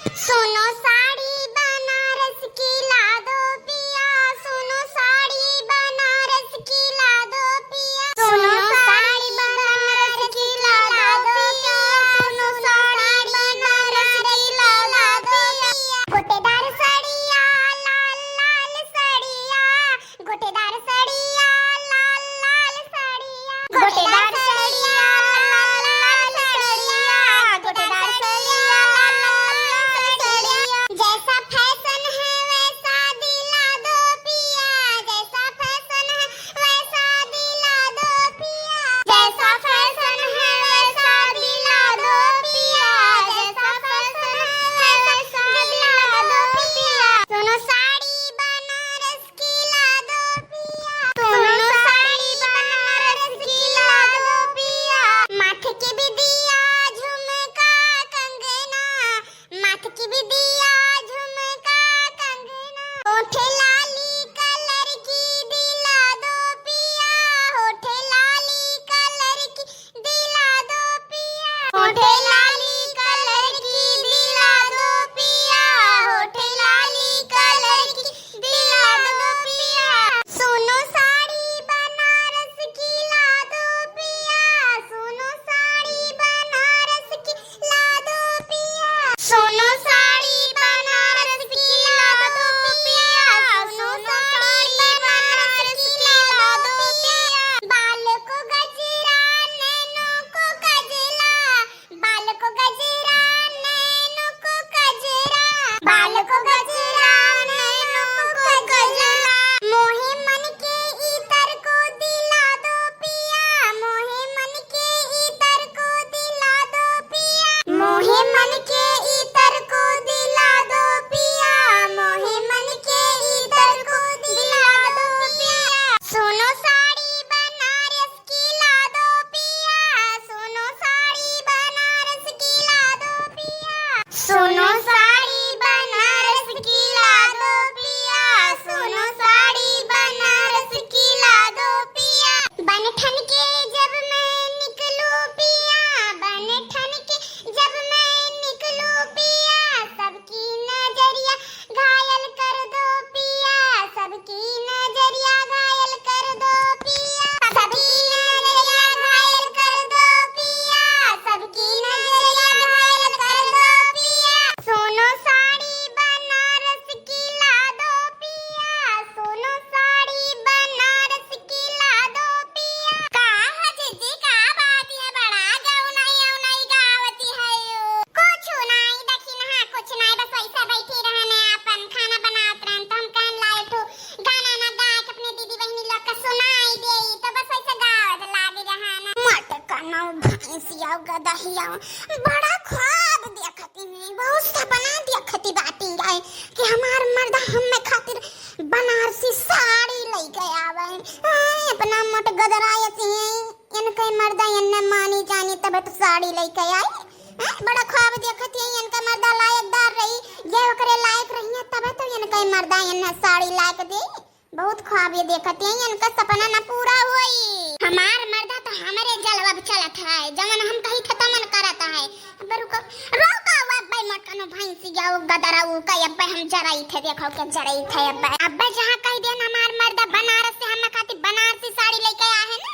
सुनो साड़ी बनारस की ला दो पिया, सुनो साड़ी बनारस की ला दो पिया, सुनो साड़ी बनारस की ला दो पिया, सुनो साड़ी बनारस की ला दो पिया। गोटेदार साड़िया लाल लाल साड़िया, गोटेदार साड़िया लाल लाल साड़िया, गोटेदार साड़िया लाल लाल साड़िया, गोटेदार साड़िया जैसा फैशन है वैसा दिला दो पिया, जैसा फैशन है वैसा दिला दो पिया, जैसा फैशन है वैसा दिला दो पिया, जैसा फैशन है वैसा दिला दो पिया। सुनो साड़ी बनारस की ला दो पिया, सुनो साड़ी बनारस की ला दो पिया। माथे की बिंदिया झुमका कंगना, माथे की बिंदिया झुमका कंगना, होठे लाली कलर की दिला दो पिया, होठे लाली कलर की दिला दो पिया, होठे लाली कलर की दिला दो पिया, होठे लाली कलर की दिला दो पिया। सुनो साड़ी बनारस की ला दो पिया, सुनो साड़ी बनारस की ला दो पिया, सुनो साड़ी बनारस की ला दो पिया, सुनो साड़ी बनारस की ला दो पिया। बाल को गजरा नैनों को कजला, बाल को गजरा नैनों को कजरा, बाल को गजरा नैनों को कजला। मोहे मन के इतर को दिला दो पिया, मोहे मन के इतर को दिला दो पिया, मोहे मन के इतर को दिला दो पिया, मोहे मन के इतर को दिला दो पिया। सुनो साड़ी बनारस की ला दो पिया, सुनो साड़ी बनारस की ला दो पिया, सुनो साड़ी बनारस की ला दो पिया, सुनो साड़ी बनारस की ला दो पिया। बन ठन के जब मैं निकलूं पिया, बन ठन के जब मैं निकलूं पिया, सबकी नजरिया घायल कर दो पिया, सबकी नजरिया घायल कर दो पिया, सबकी नजरिया घायल कर दो पिया, सबकी नजरिया घायल कर दो पिया। सुनो साड़ी बनारस की ला दो पिया, सुनो साड़ी बनारस की ला दो पिया। का जीजी का बात है बड़ा गौनाई गावती है यू। कुछ नहीं देखी ना कुछ नहीं बस ऐसे बैठी रहने अपन खाना बनात रहन तो हम कहन लाए तो गाना ना गा के अपने दीदी बहनी लोग का सुनाई दे तो बस ऐसे गावत लागे रहना। मट कनो भैंसिया गदहिया बड़ा ख्वाब देखती है, बहुत सपना देखती बाटी है कि हमार मर्द हमें खातिर बनारसी साड़ी लेके आवे। अपना मट गदरायती है इनके मर्दा इन्ने मानी जानी तब तो साड़ी लेके आई। बड़ा ख्वाब देखती है इनका मर्दा लायकदार रही ये ओकरे लायक रही है तब तो इनके मर्दा इन्ने साड़ी लायक दे। बहुत ख्वाब ये देखती है इनका सपना ना पूरा हुई। हमार मर्दा तो हमारे जलवा चलत है जमन हम कहीं खत्म न करता है। अब रुको रोका अब मटनो भैंसी जाओ गदरा उ का अब हम जराई थे देखो के जराई थे अब जहां कह देन हमार मर्दा बनारस से हम खातिर बनारसी साड़ी लेके आए हैं ना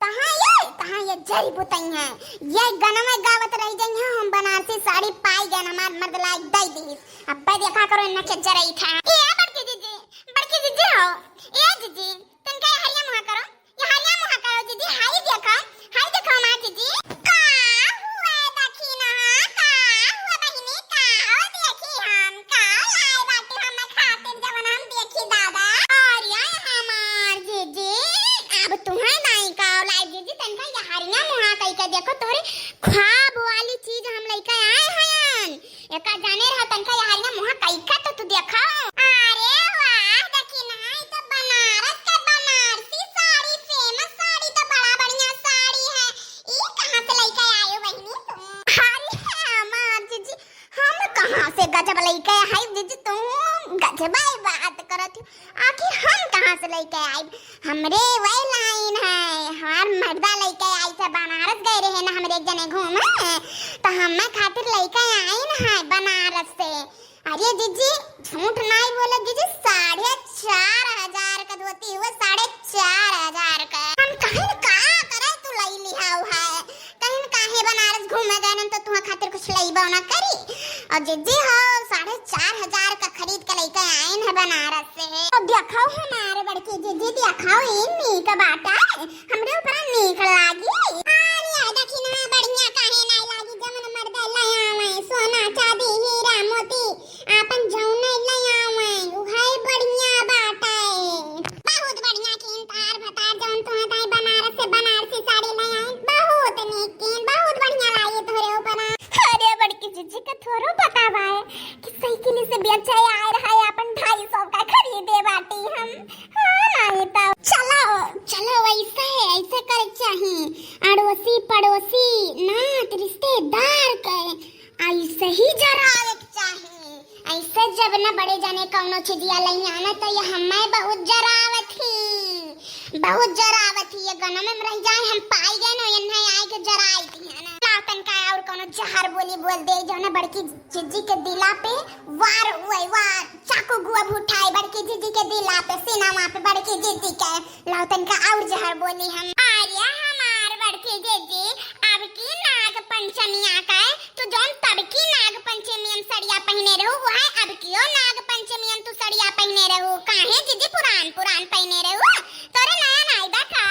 कहां ये जरी बुतई है ये गाना में गावत रह गई है हम बनारसी साड़ी पाई गए हमार मर्द लायक दई दी। अब देखा करो इनके के जराई था ए बड़की जीजी हो ए जीजी तन का हरिया मुहा करो ये हरिया मुहा करो जीजी हाय देखो मां जीजी का हुआ देखी ना का हुआ बहिनी का हो देखी हम का लाए बाटी हम खातिर जवन हम देखी दादा और ये हमार जीजी अब तुम्हें नहीं का लाए जीजी तन का ये हरिया मुहा कई के देखो तोरे ख्वाब वाली चीज हम लेके आए हैं एका जाने रहा तन का ये हरिया मुहा कई का तो तू देखो। अरे वाह देखी ना ये तो बनारस का बनारसी साड़ी फेमस साड़ी तो बड़ा बढ़िया साड़ी है ये कहां से लेके आए हो बहनी तुम। अरे हमार जीजी हम कहां से गजब लेके आए जीजी तुम गजब बात करत हो आखिर हम कहां से लेके आए हमरे वही लाइन है हमार मर्दा लेके आई थे बनारस गए रहे ना हमरे एक जने घूमे तो हमें खातिर लेके आए ना है बनारस से अरे जीजी झूठ नहीं बोला जीजी, 4,500 का धोती हुआ, 4,500 का। हम कहीं का करे तू लई लिहाउ है, कहीं काहे बनारस घूमे गए न तो तुहा खातिर कुछ लईबो ना करी। और जीजी हो 4,500 का खरीद के लेके आइन है बनारस से। अब दिखाओ हमारे बड़की जीजी, दिखाओ इन्हीं का बाटा हमरे ऊपर नीक लागी। अरे देखी ना बढ़िया काहे नहीं लागी, जमन मर्द लया आवे सोना चांदी हीरा मोती आपन जौन लया आवे उहे बढ़िया बाटा है, बहुत बढ़िया कीन तार भतार जौन तुहा ताई बनारस से बनारसी साड़ी लया आइन, बहुत नीक कीन, बहुत बढ़िया लागी तोरे ऊपर। अरे बड़की जीजी का थोरो पता बा कि साइकिल से बेचे आए रहा है अपन 250 का खरीदे बाटी हम। हां नहीं तो चलो चलो ऐसे कर चाहिए, अड़ोसी पड़ोसी नात रिश्तेदार के ऐसे ही जरावे चाहिए। ऐसे जब न बड़े जाने कौनो चीजिया लई आना तो ये हमें बहुत जरावत ही ये गनम में रह जाए हम पाई गए नो ये नहीं आए के जराई थी है ना लातन का और कोनो जहर बोल दे जो ना बड़की जीजी के दिला पे वार हुए, वार चाकू गुआ उठाए बड़की जीजी के दिला पे सीना पे बड़की जीजी के लातन का और जहर बोली हम। आर्या हमार बड़की जीजी अब की नाग पंचमी आका तू जोन तब की नाग पंचमी हम सड़िया पहने रहू वो है अब कियो नाग पंचमी हम तू सड़िया पहने रहू काहे जीजी पुरान पहने रहू तोरे नया नहीं देखा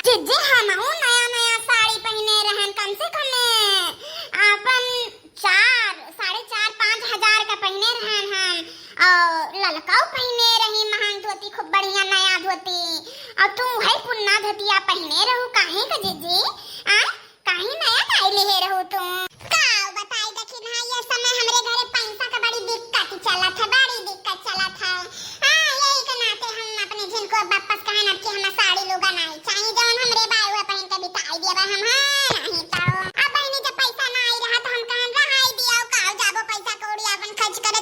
जीजी हम नया साड़ी पहने रहन कम से कम अपन 4,500 का पहने रहन हम और ललकाऊ पहने रही महंग धोती खूब बढ़िया नया धोती और तू है पुन्ना धोतिया पहने रहू काहे का जीजी काहे नया काहे ले रहू तू का बताई देखी ना ये समय हमरे घरे पैसा का बड़ी दिक्कत चला था यही के नाते हम अपने जिनको वापस कहन अब कि हम साड़ी लोगा नहीं चाहिए जौन हमरे बाई हुआ पहन के बिताई देबा हम नहीं तो अब बहनी जब पैसा ना आई रहा तो हम कहन रहाई दिया का जाबो पैसा कौड़ी अपन खर्च करे